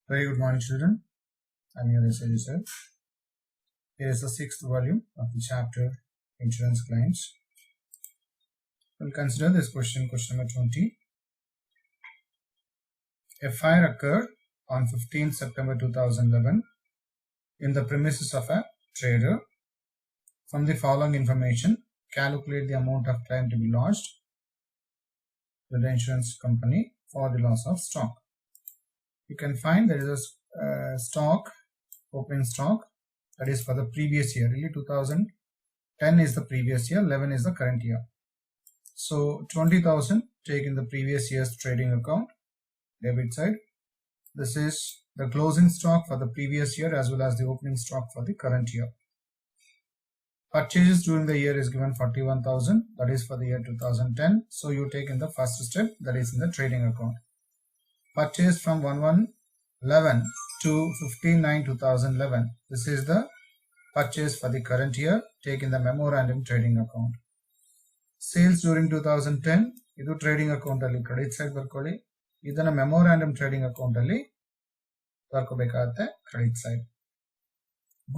Very good morning, children. I'm your SAG sir. Here is the 6th volume of the chapter Insurance Claims. We'll consider this question number 20. A fire occurred on 15 September 2011 in the premises of a trader. From the following information, calculate the amount of claim to be lodged with the insurance company for the loss of stock. You can find there is a stock, opening stock, that is for the previous year. Really 2010 is the previous year, 11 is the current year. So 20,000 take in the previous year's trading account, debit side. This is the closing stock for the previous year as well as the opening stock for the current year. Purchases during the year is given 41,000, that is for the year 2010. So you take in the first step, that is in the trading account. Purchase from 11/11 to 15/9/2011. This is the purchase for the current year. Take in the memorandum trading account. Sales during 2010. Idu trading account alli credit side barkoli. Idana memorandum trading account alli barkobekagutte credit side.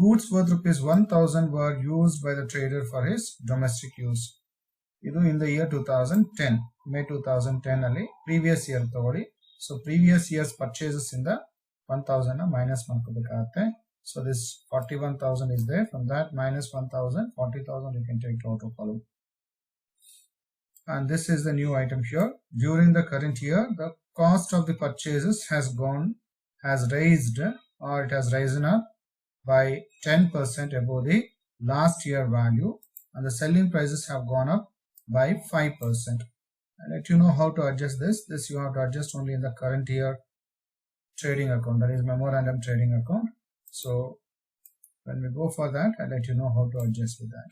Goods worth ₹1,000 were used by the trader for his domestic use. Idu in the year 2010. May 2010 alli previous year tagoli. So previous year's purchases in the 1,000 minus ಮಾಡ್ಕೋಬೇಕಾಗುತ್ತೆ. So this 41,000 is there. From that minus 1,000, 40,000 you can take out of column. And this is the new item here. During the current year, the cost of the purchases has raised, or it has risen up by 10% above the last year value, and the selling prices have gone up by 5%. And let you know how to adjust this. This you have to adjust only in the current year trading account, that is memorandum trading account. So when we go for that, I'll let you know how to adjust with that.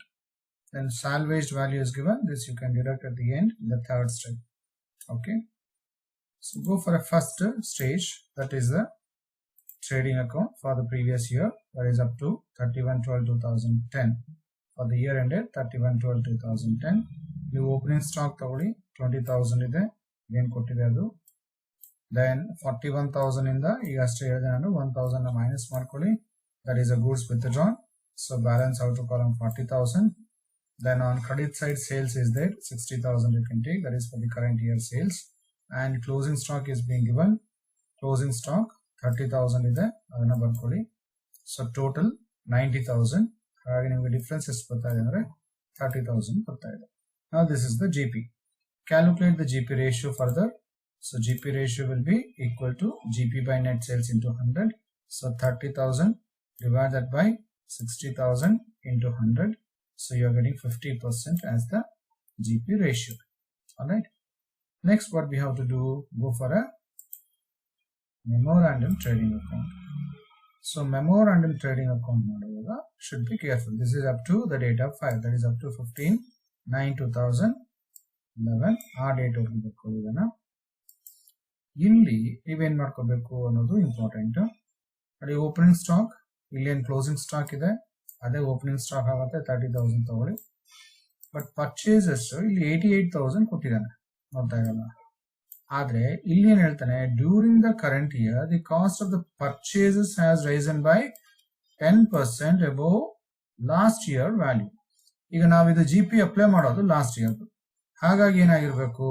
Then salvaged value is given. This you can deduct at the end in the third step. Okay. So go for a first stage, that is the trading account for the previous year, that is up to 31/12/2010. For the year ended 31/12/2010. New opening stock tagoli 20,000 ಇದೆ, ಏನು ಕೊಟ್ಟಿದೆ ಅದು. Then 41,000 ಇಂದ ಈಗ ಅಷ್ಟೇ ಹೇಳಿದೆ ನಾನು, 1,000 minus ಮಾಡ್ಕೊಳ್ಳಿ, that is a goods withdrawn. So balance out to column 40,000. Then on credit side, sales is there, 60,000 you can take, that is for the current year sales. And closing stock is being given, closing stock 30,000 ಇದೆ, ಅದನ್ನ ಬರ್ಕೊಳ್ಳಿ. So total 90,000. ಹಾಗೆ ನಿಮಗೆ difference ಎಷ್ಟು ಬರ್ತಾ ಇದೆ ಅಂದ್ರೆ 30,000 ಬರ್ತಾ ಇದೆ. Now this is the GP. Calculate the GP ratio further. So GP ratio will be equal to GP by net sales into 100. So 30,000 divided by 60,000 into 100. So you are getting 50% as the GP ratio. Alright. Next what we have to do, go for a memorandum trading account. So memorandum trading account ಮಾಡುವಾಗ should be careful. This is up to the date of file, that is up to 15/9/2011. ಆ date ವರೆಗೂ ಬರ್ಕೊಳ್ಳೋದನ್ನ ಇಲ್ಲಿ ನೀವೇನ್ ಮಾಡ್ಕೋಬೇಕು ಅನ್ನೋದು important. ಅಲ್ಲಿ opening stock, ಇಲ್ಲಿ ಏನ್ ಕ್ಲೋಸಿಂಗ್ ಸ್ಟಾಕ್ ಇದೆ ಅದೇ ಓಪನಿಂಗ್ ಸ್ಟಾಕ್ ಆಗುತ್ತೆ, 30,000 ತಗೊಳ್ಳಿ. ಬಟ್ ಪರ್ಚೇಸಸ್ ಇಲ್ಲಿ 88,000 ಕೊಟ್ಟಿದ್ದಾನೆ, ನೋಡ್ತಾ ಇರಲ್ಲ. ಆದ್ರೆ ಇಲ್ಲಿ ಏನ್ ಹೇಳ್ತಾನೆ, during the current year the cost of the purchases has resin by 10% above last year value. ಈಗ ನಾವು ಇದು GP ಅಪ್ಲೈ ಮಾಡೋದು ಲಾಸ್ಟ್ ಇಯರ್, ಹಾಗಾಗಿ ಏನಾಗಿರ್ಬೇಕು,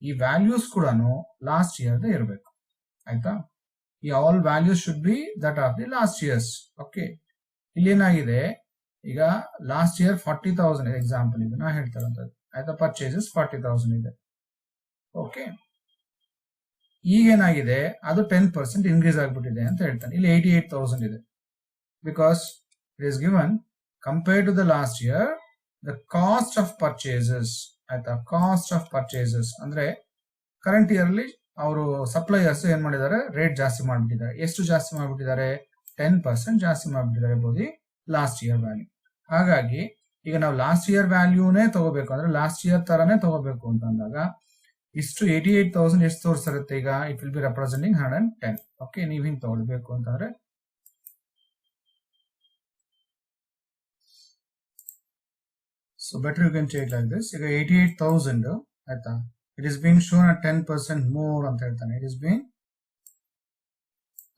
ಈ ವ್ಯಾಲ್ಯೂಸ್ ಕೂಡ ಲಾಸ್ಟ್ ಇಯರ್ ಇರಬೇಕು. ಆಯ್ತಾ, ಈ all values should be that of the last years. Okay, ಇಲ್ಲಿ ಏನಾಗಿದೆ, ಈಗ ಲಾಸ್ಟ್ ಇಯರ್ 40,000 ಎಕ್ಸಾಂಪಲ್ ಇದು ನಾ ಹೇಳ್ತಾ ಇರೋದು. ಆಯ್ತಾ, ಪರ್ಚೇಸಸ್ 40,000 ಇದೆ. ಓಕೆ, ಈಗೇನಾಗಿದೆ, ಅದು 10% ಇನ್ಕ್ರೀಸ್ ಆಗ್ಬಿಟ್ಟಿದೆ ಅಂತ ಹೇಳ್ತಾನೆ. ಇಲ್ಲಿ 88,000 ಇದೆ, because it is given compared to the last year the cost of purchases. ಆಯ್ತಾ, ಕಾಸ್ಟ್ ಆಫ್ ಪರ್ಚೇಸಸ್ ಅಂದ್ರೆ ಕರೆಂಟ್ ಇಯರ್ ಅಲ್ಲಿ ಅವರು ಸಪ್ಲೈಯರ್ಸ್ ಏನ್ ಮಾಡಿದ್ದಾರೆ, ರೇಟ್ ಜಾಸ್ತಿ ಮಾಡ್ಬಿಟ್ಟಿದ್ದಾರೆ. ಎಷ್ಟು ಜಾಸ್ತಿ ಮಾಡ್ಬಿಟ್ಟಿದ್ದಾರೆ, 10% ಜಾಸ್ತಿ ಮಾಡ್ಬಿಟ್ಟಿದ್ದಾರೆ ಬೋದಿ ಲಾಸ್ಟ್ ಇಯರ್ ವ್ಯಾಲ್ಯೂ. ಹಾಗಾಗಿ ಈಗ ನಾವು ಲಾಸ್ಟ್ ಇಯರ್ ವ್ಯಾಲ್ಯೂನೇ ತಗೋಬೇಕು ಅಂದ್ರೆ ಲಾಸ್ಟ್ ಇಯರ್ ತರಾನೇ ತಗೋಬೇಕು ಅಂತ ಅಂದಾಗ ಇಷ್ಟು 88,000 ಎಷ್ಟು ತೋರಿಸಿರುತ್ತೆ, ಈಗ it will be representing 110. Okay, ನೀವು ಹಿಂಗ್ ತಗೊಳ್ಬೇಕು ಅಂತಂದ್ರೆ so better you can take like this. ಈಗ 88,000 ಆಯ್ತಾ, it is being shown at 10% more ಅಂತ ಹೇಳ್ತಾನೆ. It is being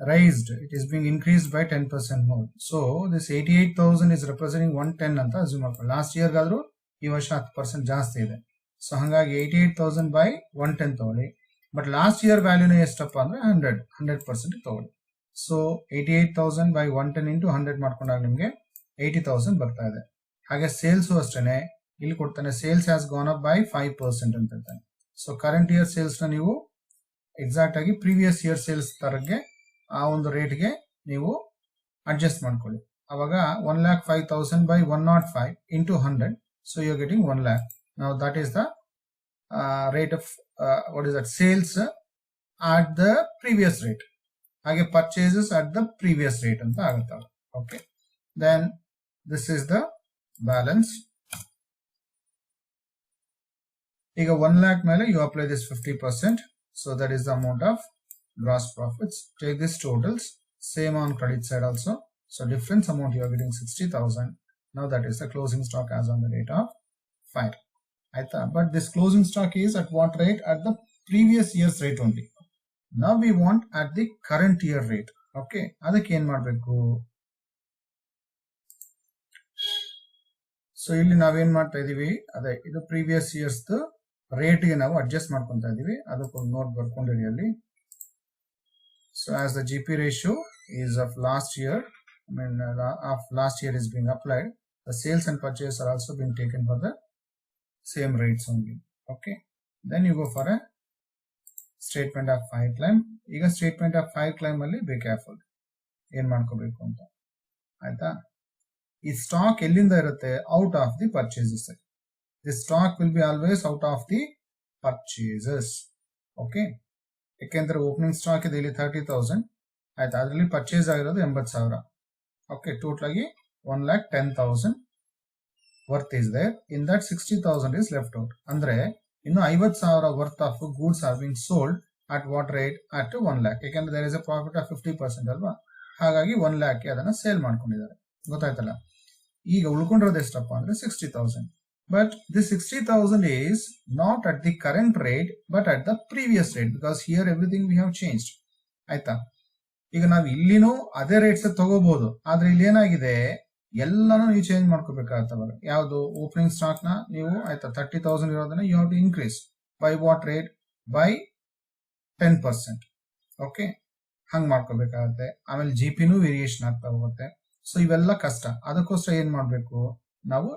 raised, it is being increased by 10% more. So this 88,000 is representing 110 ಅಂತ assume ಮಾಡ್ಕೊಳ್ಳಿ. ಲಾಸ್ಟ್ ಇಯರ್ ಗಾದ್ರೂ ಈ ವರ್ಷ 10% ಜಾಸ್ತಿ ಇದೆ. ಸೊ ಹಾಗಾಗಿ 88,000 by 110 ತಗೊಳ್ಳಿ. ಬಟ್ ಲಾಸ್ಟ್ ಇಯರ್ ವ್ಯಾಲ್ಯೂನ ಎಷ್ಟಪ್ಪ ಅಂದ್ರೆ 100% ತಗೊಳ್ಳಿ. ಸೊ 88,000 by 110 into 100 ಮಾಡ್ಕೊಂಡಾಗ ನಿಮಗೆ 80,000 ಬರ್ತಾ ಇದೆ. ಹಾಗೆ ಸೇಲ್ಸ್ ಅಷ್ಟೇನೆ ಇಲ್ಲಿ ಕೊಡ್ತಾನೆ, sales has gone up by 5% ಅಂತ ಹೇಳ್ತಾನೆ. ಸೊ ಕರೆಂಟ್ ಇಯರ್ ಸೇಲ್ಸ್ ನ ನೀವು ಎಕ್ಸಾಕ್ಟ್ ಆಗಿ ಪ್ರೀವಿಯಸ್ ಇಯರ್ ಸೇಲ್ಸ್ ತರಗೆ ಆ ಒಂದು ರೇಟ್ಗೆ ನೀವು ಅಡ್ಜಸ್ಟ್ ಮಾಡ್ಕೊಳ್ಳಿ. ಅವಾಗ 1,05,000 by 105 into 100, so you're getting 1 lakh. Now that is the rate of what is that, sales at the previous rate. ಹಾಗೆ purchases at the previous rate ಅಂತ ಆಗುತ್ತೆ. Okay, then this is the balance. ಈಗ 1 lakh ಮೇಲೆ you apply this 50%, so that is the amount of gross profits. Take this totals, same on credit side also. So difference amount you are getting 60,000. Now that is the closing stock as on the date of 5. But this closing stock is at what rate? At the previous year's rate only. Now we want at the current year rate. Okay, ಅದಕ್ಕೆ ಏನು ಮಾಡಬೇಕು? So ಇಲ್ಲಿ ನಾವೇನ್ ಮಾಡ್ತಾ ಇದೀವಿ, ಅದೇ ಇದು previous years ರೇಟ್ಗೆ ನಾವು ಅಡ್ಜಸ್ಟ್ ಮಾಡ್ಕೊಂತಾ ಇದೀವಿ. ಅದಕ್ಕೊಂದು ನೋಟ್ ಬರ್ಕೊಂಡಿರಿ ಅಲ್ಲಿ. So as the GP ratio is of last year, of last year is being applied, the sales and purchase are also being taken for the same rates only. Okay, then you go for a statement of 5 claim. ಈಗ statement of 5 claim ಅಲ್ಲಿ be careful ಏನ್ ಮಾಡ್ಕೋಬೇಕು ಅಂತ ಆಯ್ತಾ. ಈ stock ಎಲ್ಲಿಂದ ಇರುತ್ತೆ? Out of the purchases. The stock will be always out of the purchases. Okay, ಯಾಕೆಂದ್ರೆ ಓಪನಿಂಗ್ ಸ್ಟಾಕ್ ಇದೆ ಇಲ್ಲಿ 30,000 ಆಯ್ತಾ, ಅದರಲ್ಲಿ ಪರ್ಚೇಸ್ ಆಗಿರೋದು 80,000. ಓಕೆ, ಟೋಟಲ್ ಆಗಿ 1,10,000 worth is there. In that 60,000 is left out. ಅಂದ್ರೆ ಇನ್ನು 50,000 worth of goods are being sold at what rate? At 1 lakh. ಯಾಕೆಂದ್ರೆ there is a profit of 50% ಅಲ್ವಾ, ಹಾಗಾಗಿ 1 lakh ಅದನ್ನ ಸೇಲ್ ಮಾಡ್ಕೊಂಡಿದ್ದಾರೆ. ಗೊತ್ತಾಯ್ತಲ್ಲ. ಈಗ ಉಳ್ಕೊಂಡಿರೋದು ಎಷ್ಟಪ್ಪ ಅಂದ್ರೆ 60,000. But this 60,000 is not at the current rate but at the previous rate, because here everything we have changed. ಆಯ್ತಾ, ಈಗ ನಾವು ಇಲ್ಲಿನೂ ಅದೇ ರೇಟ್ಸ್ ತಗೋಬಹುದು, ಆದ್ರೆ ಇಲ್ಲಿ ಏನಾಗಿದೆ ಎಲ್ಲಾನು ನೀವು ಚೇಂಜ್ ಮಾಡ್ಕೋಬೇಕಾಗ್ತವಲ್ಲ. ಯಾವುದು? ಓಪನಿಂಗ್ ಸ್ಟಾಕ್ ನ ನೀವು ಆಯ್ತಾ 30,000 ಇರೋದನ್ನ you have to increase by what rate? By 10%. Okay, ಹಂಗ್ ಮಾಡ್ಕೋಬೇಕಾಗತ್ತೆ. ಆಮೇಲೆ GPನೂ ವೇರಿಯೇಷನ್ ಆಗ್ತಾ ಹೋಗುತ್ತೆ. ಸೊ ಇವೆಲ್ಲ ಕಷ್ಟ. ಅದಕ್ಕೋಸ್ಕರ ಏನ್ ಮಾಡ್ಬೇಕು ನಾವು?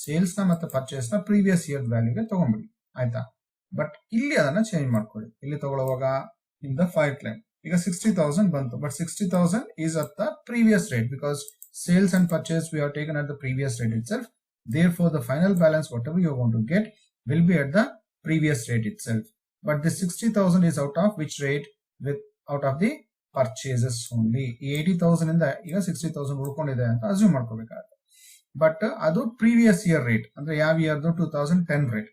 ಸೇಲ್ಸ್ ನ ಮತ್ತೆ ಪರ್ಚೇಸ್ ನ ಪ್ರೀವಿಯಸ್ ಇಯರ್ ವ್ಯಾಲ್ಯೂಗೆ ತಗೊಂಡ್ಬಿಡಿ ಆಯ್ತಾ. ಬಟ್ ಇಲ್ಲಿ ಅದನ್ನ ಚೇಂಜ್ ಮಾಡ್ಕೊಳ್ಳಿ. ಇಲ್ಲಿ ತಗೊಳ್ಳುವಾಗ ನಿಮ್ದ 5 ಕ್ಲೈಮ್ ಈಗ 60,000 ಬಂತು, but 60,000 is at the previous rate because sales and purchase we have taken at the previous rate itself. Therefore the final balance whatever you are going to get will be at the previous rate itself. But this 60,000 is out of which rate? Out of the purchases only. 80,000 ಇಂದ ಈಗ 60,000 ಉಳ್ಕೊಂಡಿದೆ ಅಂತ assume ಮಾಡ್ಕೋಬೇಕಾಗುತ್ತೆ. But ಅದು previous year rate, ಅಂದ್ರೆ ಯಾವ ಇಯರ್ದು? 2010 rate.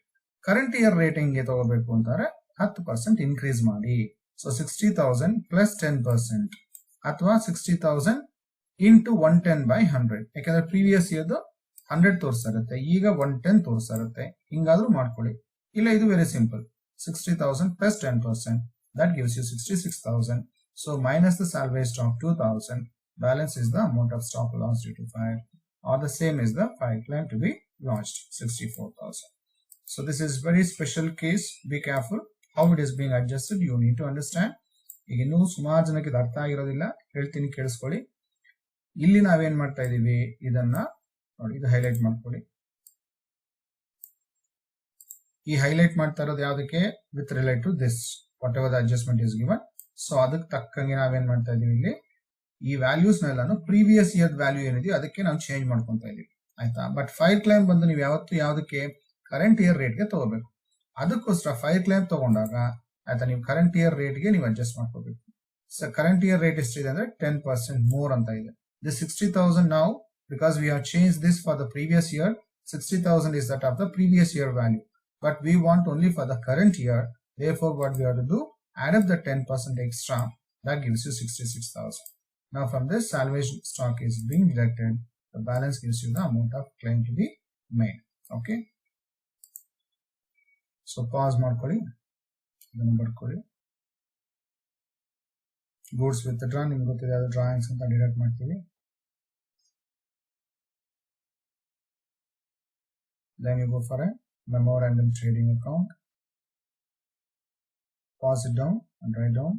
Current year rate ಹೆಂಗೆ ತಗೋಬೇಕು ಅಂತಾರೆ? 10% ಇನ್ಕ್ರೀಸ್ ಮಾಡಿ. ಸೊ 60,000 ಪ್ಲಸ್ 10%, ಅಥವಾ 60,000 ಇಂಟು 110 by 100. ಯಾಕಂದ್ರೆ ಪ್ರೀವಿಯಸ್ ಇಯರ್ದು 100 ತೋರಿಸ್ತಾ ಇರುತ್ತೆ, ಈಗ 110 ತೋರಿಸ್ತಾ ಇರುತ್ತೆ. ಹಿಂಗಾದ್ರೂ ಮಾಡ್ಕೊಳ್ಳಿ. ಇಲ್ಲ, ಇದು very simple. 60,000 plus 10%, that gives you 66,000. So minus the salvage stock 2,000, balance is the amount of stock lost due to fire, or the same is the fire claim to be launched, 64,000. So this is very special case. Be careful how it is being adjusted. You need to understand. ಈಗ ಇನ್ನೂ ಸುಮಾರು ಜನಕ್ಕೆ ಇದು ಅರ್ಥ ಆಗಿರೋದಿಲ್ಲ, ಹೇಳ್ತೀನಿ ಕೇಳಿಸ್ಕೊಳ್ಳಿ. ಇಲ್ಲಿ ನಾವೇನ್ ಮಾಡ್ತಾ ಇದೀವಿ, ಇದನ್ನ ನೋಡಿ, ಇದು ಹೈಲೈಟ್ ಮಾಡ್ಕೊಳ್ಳಿ. ಈ ಹೈಲೈಟ್ ಮಾಡ್ತಾ ಇರೋದು ಯಾವ್ದಕ್ಕೆ? With relate to this whatever the adjustment is given. So ಅದಕ್ಕೆ ತಕ್ಕಂಗೆ ನಾವೇನ್ ಮಾಡ್ತಾ ಇದೀವಿ, ಇಲ್ಲಿ ಈ ವ್ಯಾಲ್ಯೂಸ್ ನೆಲ್ಲಾನು ಪ್ರೀವಿಯಸ್ ಇಯರ್ ವ್ಯಾಲ್ಯೂ ಏನಿದೆಯೋ ಅದಕ್ಕೆ ನಾವು ಚೇಂಜ್ ಮಾಡ್ಕೊಂತ ಇದೀವಿ ಆಯ್ತಾ. ಬಟ್ ಫೈರ್ ಕ್ಲೈಮ್ ಬಂದು ನೀವು ಯಾವತ್ತು ಯಾವ್ದಕ್ಕೆ? ಕರೆಂಟ್ ಇಯರ್ ರೇಟ್ಗೆ ತಗೋಬೇಕು. ಅದಕ್ಕೋಸ್ಕರ ಫೈರ್ ಕ್ಲೈಮ್ ತಗೊಂಡಾಗ ಆಯ್ತಾ, ನೀವು ಕರೆಂಟ್ ಇಯರ್ ರೇಟ್ಗೆ ನೀವು ಅಡ್ಜಸ್ಟ್ ಮಾಡ್ಕೋಬೇಕು. ಸೊ ಕರೆಂಟ್ ಇಯರ್ ರೇಟ್ ಎಷ್ಟಿದೆ ಅಂದ್ರೆ 10% ಮೋರ್ ಅಂತ ಇದೆ. This 60,000 now, because we have changed this for the previous year, 60,000 is that of the previous year value. But we want only for the current year. Therefore, what we have to do? Add up the 10% extra. That gives you 66,000. Now, from this, salvage stock is being deducted. The balance gives you the amount of claim to be made. Okay. So, pause ಮಾಡ್ಕೊಳ್ಳಿ. ಇದನ್ನು ಬರ್ಕೊಳ್ಳಿ. goods withdrawn ನಿಮಗೆ ಗೊತ್ತಿದೆ ಅದು drawings ಅಂತ deduct ಮಾಡ್ತೀವಿ. Then you go for a memorandum trading account, pause it down and write down,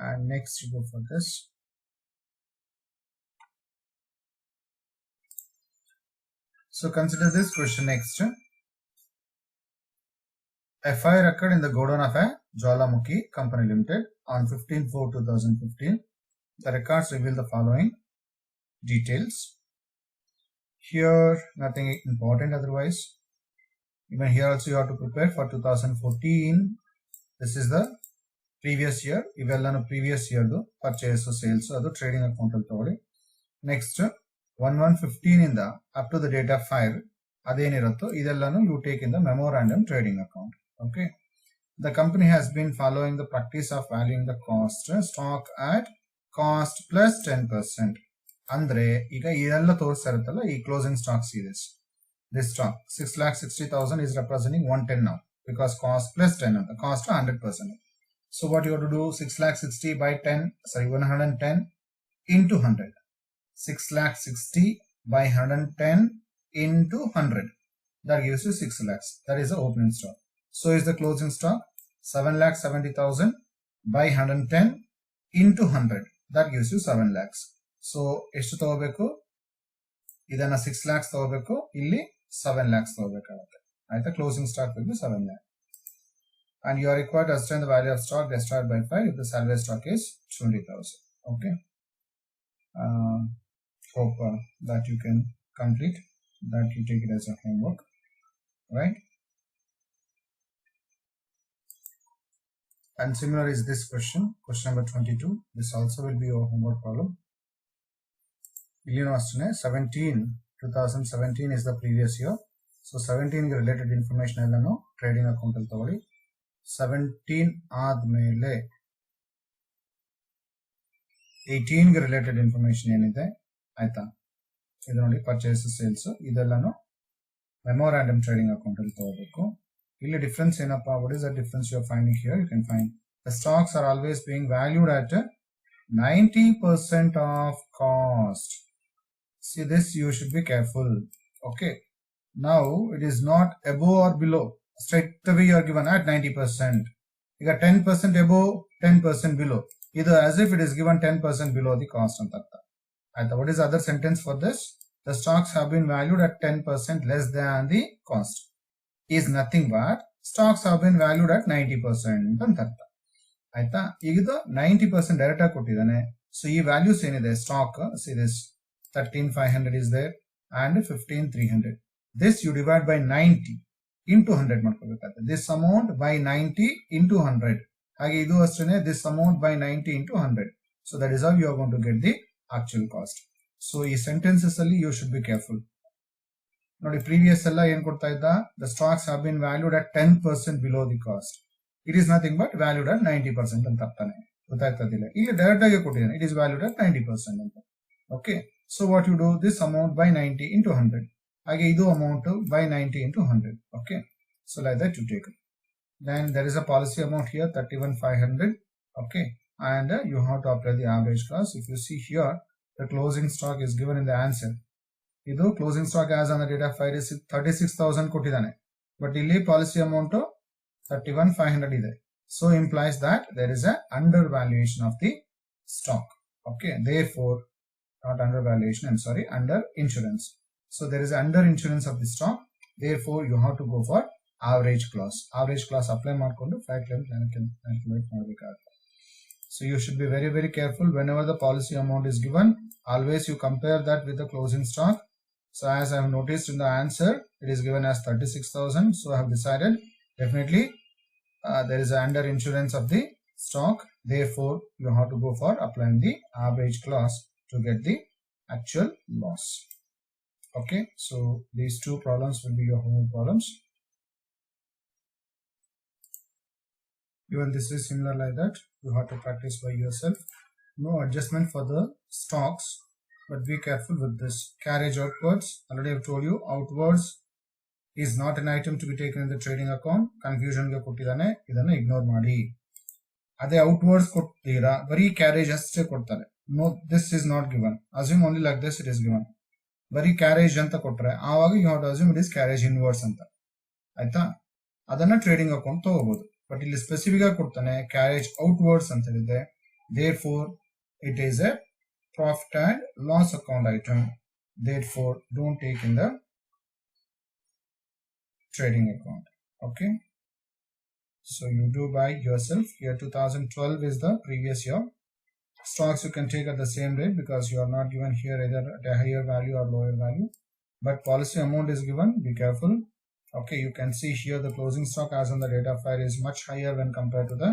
and next you go for this. So consider this question next. A fire occurred in the godown of a Jwalamukhi Company Limited on 15/4/2015. The records reveal the following details. Here nothing important otherwise. Even here also you have to prepare for 2014. This is the previous year. Ivellanu previous year do purchase sales adu trading account alli togoli. Next 1115 ಇಂದ up to the date of fire ಅದೇನಿರುತ್ತೋ ಇದೆಲ್ಲನೂ you take in the memorandum trading account. Okay. The company has been following the practice of valuing the cost stock at cost plus 10%. ಅಂದ್ರೆ ಈಗ ಇದೆಲ್ಲ ತೋರಿಸ್ತಾ ಇರುತ್ತಲ್ಲ ಈ closing stock series. This stock 6,60,000 is representing 110 now because cost plus 10 ಅಂತ cost 100%. So what you have to do 6,60,000 by 110 into 100. 6,60,000 by 110 into 100. That gives you 6 lakhs. That is the opening stock. So is the closing stock 7,70,000 by 110 into 100. That gives you 7 lakhs. So ಎಷ್ಟು ತಗೋಬೇಕು ಇದನ್ನ 6 lakhs ತಗೋಬೇಕು ಇಲ್ಲಿ 7 lakhs ತಗೋಬೇಕಾಗುತ್ತೆ ಆಯ್ತಾ closing stock will be 7 lakh and you are required to ascertain the value of stock destroyed by fire if the salvage stock is 20,000. Okay. Hope that you can complete that. You take it as a homework, right? And similar is this question number 22. This also will be your homework problem. 2017 is the previous year. So 17 related information ellanu trading account alli tagoli. 17 ಆದ್ಮೇಲೆ 18 related information ಏನಿದೆ ಆಯ್ತಾ ಇದು ನೋಡಿ purchase sales ಇದೆಲ್ಲನೂ memorandum trading account ಅಲ್ಲಿ ತಗೋಬೇಕು. ಇಲ್ಲಿ difference ಏನಪ್ಪಾ what is the difference you are finding here? You can find the stocks are always being valued at 90% of cost. See this, you should be careful. Okay, now it is not above or below, straight away you are given at 90%. You got 10% above, 10% below, either as if it is given 10% below the cost anta. What is the other sentence for this? The stocks have been valued at 10% less than the cost is nothing but stocks have been valued at 90% ಅಂತ ಅರ್ಥ ಆಯ್ತಾ. ಈಗ 90% direct ಆಗಿ ಕೊಟ್ಟಿದ್ದಾನೆ. So ಈ values ಏನಿದೆ stock this 13,500 is there and 15,300. this you divide by 90 into 100 ಮಾಡ್ಕೋಬೇಕಾಗುತ್ತೆ. this amount by 90 into 100 ಹಾಗೆ ಇದು ಅಷ್ಟೇ this amount by 90 into 100. so that is how you are going to get the actual cost. so ಈ sentences ಅಲ್ಲಿ you should be careful. ನೋಡಿ previous ಎಲ್ಲ ಏನ್ ಕೊಡ್ತಾ ಇದ್ದ the stocks have been valued at 10% below the cost. it is nothing but valued at 90% ಅಂತ ಅರ್ಥನೇ ಗೊತ್ತಾಗ್ತದಿಲ್ಲ. ಇಲ್ಲಿ ಡೈರೆಕ್ಟ್ ಆಗಿ ಕೊಟ್ಟಿದ್ದಾನೆ it is valued at 90% ಅಂತ. okay, so what you do this amount by 90 into 100 ಹಾಗೆ ಇದು amount by 90 into 100. okay, so like that you take it. then there is a policy amount here 31,500. okay, and you have to apply the average cost. if you see here the closing stock is given in the answer. ಇದು closing stock as on the date of fire 36,000 ಕೊಟ್ಟಿದ್ದಾನೆ but ಇಲ್ಲಿ policy amount 31,500 ಇದೆ. So implies that there is a undervaluation of the stock. Okay, therefore not under valuation, I'm sorry, under insurance. so there is under insurance of the stock, therefore you have to go for average clause. average clause apply ಮಾಡ್ಕೊಂಡು fact claim calculate ಮಾಡಬೇಕಾಗುತ್ತೆ. so you should be very very careful whenever the policy amount is given. always you compare that with the closing stock. so as I have noticed in the answer it is given as 36,000. so I have decided definitely there is an under insurance of the stock, therefore you have to go for applying the average clause to get the actual loss. okay, so these two problems will be your homework problems. even this is similar like that, you have to practice by yourself. no adjustment for the stocks, but be careful with this carriage outwards. already I have told you outwards is not an item to be taken in the trading account. Confusion ಗೆ ಕೊಟ್ಟಿದ್ದಾನೆ, ಇದನ್ನ ignore ಮಾಡಿ. ಅದೇ outwards ಕೊಡ್ತೀರಾ, ಬರೀ carriage ಅಷ್ಟೇ ಕೊಡ್ತಾರೆ. No, this is not given. Assume only like this it is given. ಬರೀ ಕ್ಯಾರೇಜ್ ಅಂತ ಕೊಟ್ರೆ ಆವಾಗ you have to assume it is carriage inwards ಅಂತ. ಆಯ್ತಾ? ಅದನ್ನ ಟ್ರೇಡಿಂಗ್ ಅಕೌಂಟ್ ತಗೋಬಹುದು. ಬಟ್ ಇಲ್ಲಿ ಸ್ಪೆಸಿಫಿಕ್ ಆಗಿ ಕೊಡ್ತಾನೆ ಕ್ಯಾರೇಜ್ ಔಟ್ವರ್ಡ್ಸ್ ಅಂತ ಹೇಳಿದೆ. Therefore it is a profit and loss account item. Therefore don't take in the trading account. Okay, so you do by yourself. Here 2012 is the previous year. Stocks you can take at the same rate because you are not given here either at a higher value or lower value, but policy amount is given. Be careful. Okay, you can see here the closing stock as on the date of file is much higher when compared to the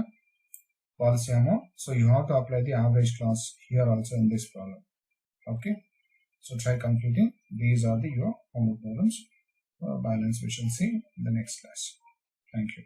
policy amount, so you have to apply the average clause here also in this problem. Okay, so try completing. These are your homework problems. Balance we shall see in the next class. Thank you.